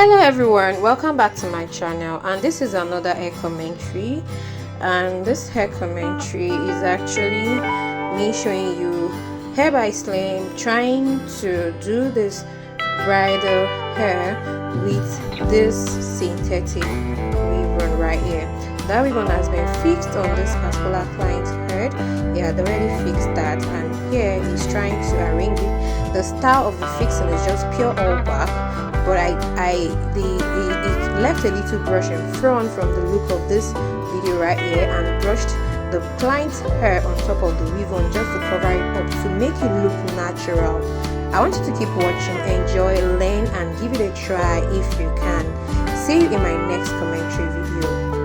Hello everyone, welcome back to my channel, and this is another hair commentary. And this hair commentary is actually me showing you hair by Slim trying to do this bridal hair with this synthetic ribbon right here. That ribbon has been fixed on this particular client's head. He had already fixed that, and here he's trying to arrange it. The style of the fixing is just pure all back, but it left a little brush in front from the look of this video right here, and brushed the client's hair on top of the ribbon just to cover it up to make it look natural. I want you to keep watching, enjoy, learn, and give it a try if you can. See you in my next commentary video.